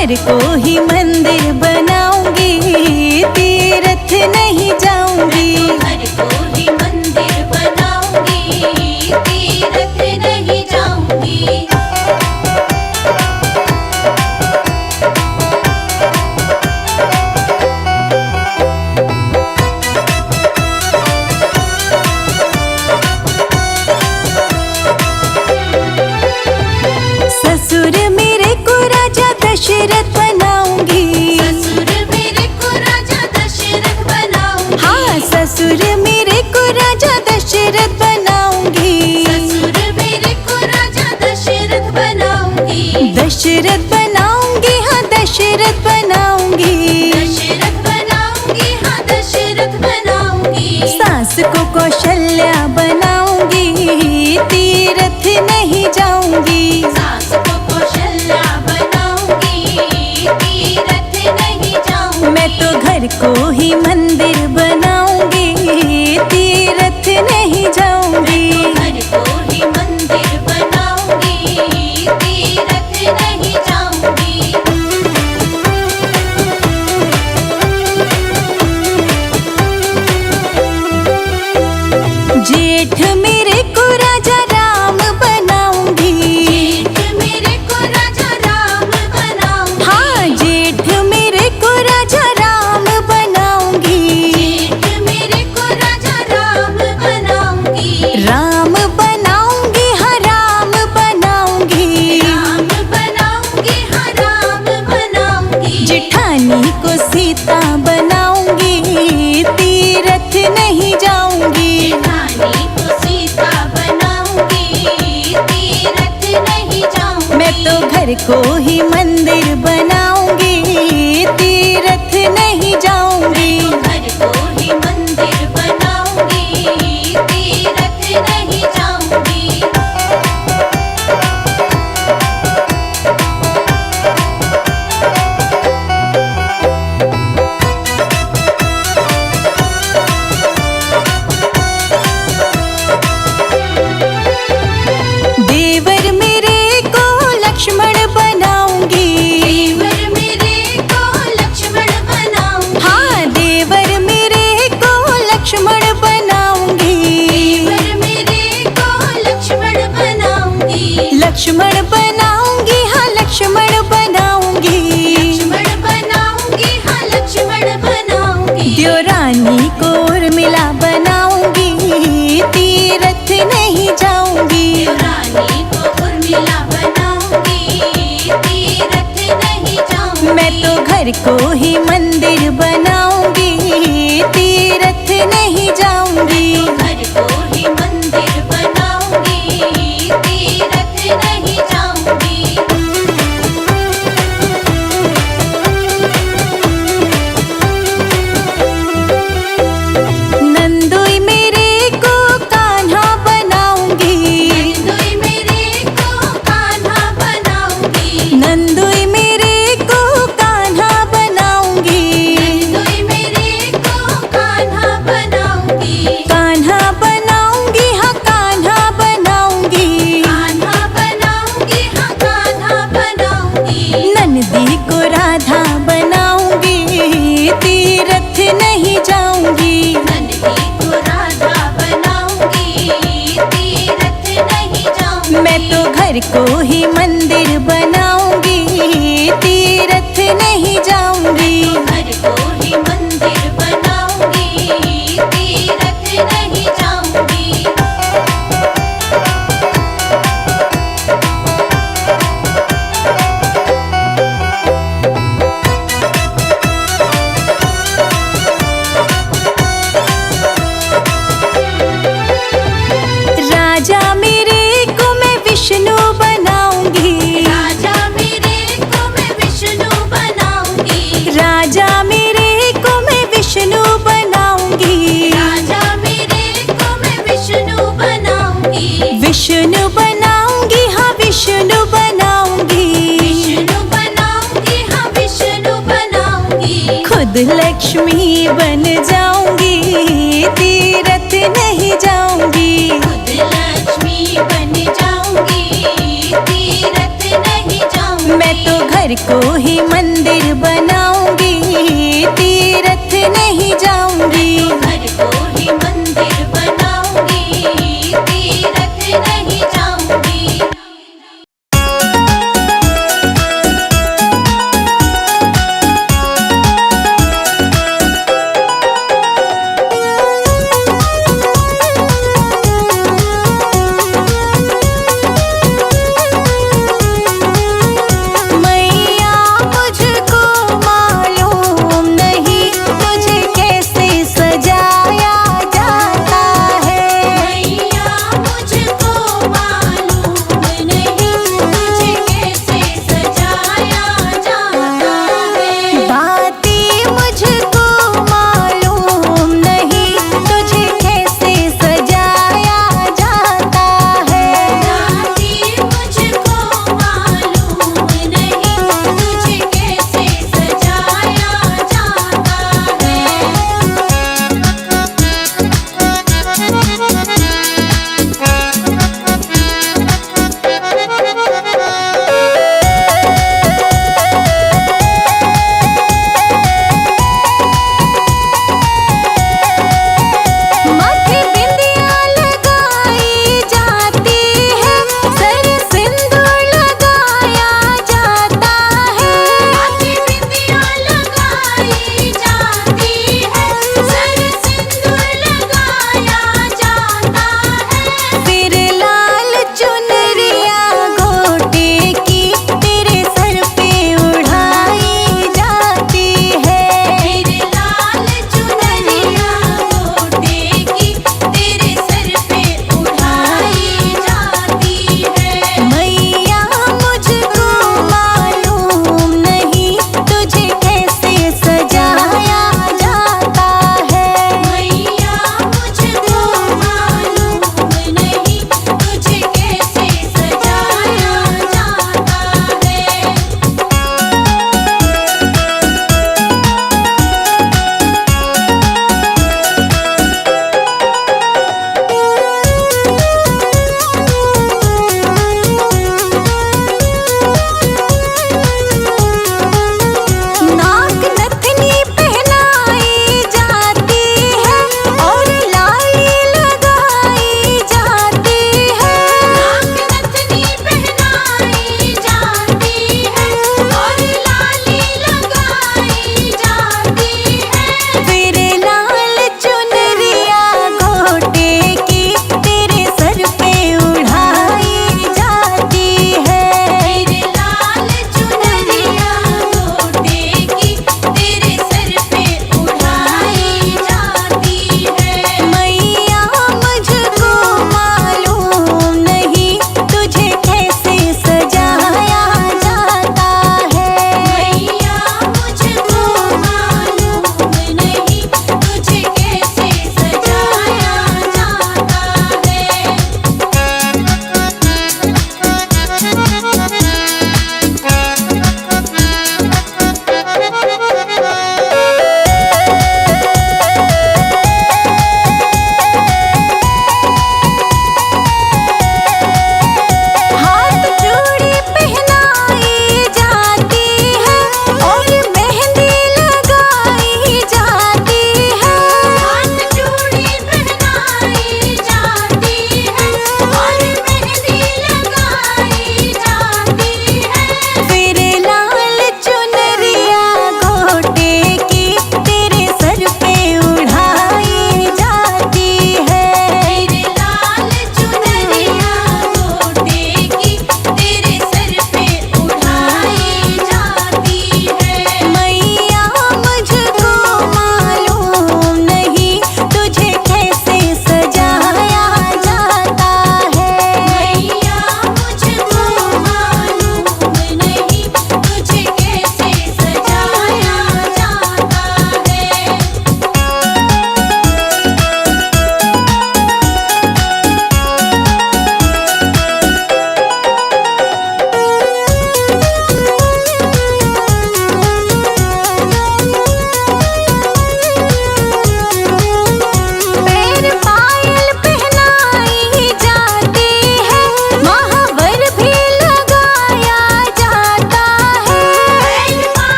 घर को ही मंदिर बनाऊंगी, तीर्थ नहीं जाऊंगी। घर को ही मंदिर बनाऊंगी, तीर्थ नहीं जाऊंगी। ससुर मेरे को राजा दशरथ बनाऊंगी, ससुर मेरे को राजा दशरथ बनाऊंगी। हाँ ससुर मेरे को राजा दशरथ बनाऊंगी। ससुर मेरे को राजा दशरथ बनाऊंगी। दशरथ बनाऊंगी, हाँ दशरथ बनाऊंगी। दशरथ बनाऊंगी, हाँ दशरथ बनाऊंगी। सास को कौशल्या बनाऊंगी, तीर्थ नहीं जाऊंगी। सास को कौशल्या बनाऊंगी, तीर्थ नहीं जाऊंगी। मैं तो घर को ही मंदिर बनाऊंगी, तीर्थ नहीं जाऊंगी। घर को ही मंदिर बनाऊंगी, तीर्थ नहीं जाऊंगी। जेठ मेरे को राजा राम बनाऊंगी, जेठ मेरे को राजा राम बनाऊंगी। हाँ जेठ मेरे को राजा राम बनाऊंगी। जेठ मेरे को राजा राम बनाऊंगी। राम बनाऊंगी, हाँ राम बनाऊंगी। राम बनाऊंगी, हाँ राम बनाऊंगी। जेठानी को सीता बनाऊंगी, तीर्थ नहीं जाऊंगी। जेठानी को सीता बनाऊंगी, तीर्थ नहीं जाऊंगी। मैं तो घर को ही मंदिर बनाऊंगी, तीर्थ नहीं जाऊंगी। घर को ही मंदिर बनाऊंगी, तीर्थ नहीं जाऊंगी। देवर मेरे को लक्ष्मण बनाऊंगी, देवर मेरे को लक्ष्मण बनाऊंगी। हाँ देवर मेरे को लक्ष्मण बनाऊंगी। देवर मेरे को लक्ष्मण बनाऊंगी। लक्ष्मण बनाऊंगी, हाँ लक्ष्मण बनाऊंगी। लक्ष्मण बनाऊंगी, हाँ लक्ष्मण बनाऊंगी। देवरानी को उर्मिला बनाऊंगी, तीर्थ नहीं जाऊंगी। देवरानी को उर्मिला बनाऊंगी, तीर्थ नहीं जाऊंगी। मैं तो घर को ही मंदिर बनाऊंगी, तीर्थ नहीं जाऊंगी। घर को ही मंदिर बनाऊंगी, तीर्थ नहीं जाऊंगी। नंदोई मेरे को कान्हा बनाऊंगी, नंदोई मेरे को कान्हा बनाऊंगी। नंदोई मेरे को कान्हा बनाऊंगी। नंदोई मेरे को कान्हा बनाऊंगी। कान्हा बनाऊंगी, हाँ कान्हा बनाऊंगी। कान्हा बनाऊंगी, हाँ कान्हा बनाऊंगी। नंदी को राधा बनाऊंगी, तीर्थ नहीं जाऊंगी। नंदी को राधा बनाऊंगी, तीर्थ नहीं जाऊंगी। मैं तो घर को ही मंदिर बनाऊंगी, तीर्थ नहीं जाऊंगी। घर को ही मंदिर बनाऊंगी, तीर्थ नहीं जाऊंगी। राजा मेरे को मैं विष्णु बनाऊंगी, राजा मेरे को मैं विष्णु बनाऊंगी। राजा मेरे को मैं विष्णु बनाऊंगी। राजा मेरे को मैं विष्णु बनाऊंगी। विष्णु बनाऊंगी, हाँ विष्णु बनाऊंगी। विष्णु बनाऊंगी, हाँ विष्णु बनाऊंगी। खुद लक्ष्मी बन जाऊंगी, तीर्थ नहीं जाऊंगी। खुद लक्ष्मी बन जाऊंगी, तीर्थ नहीं जाऊंगी। मैं तो घर घर को ही मंदिर बनाऊंगी।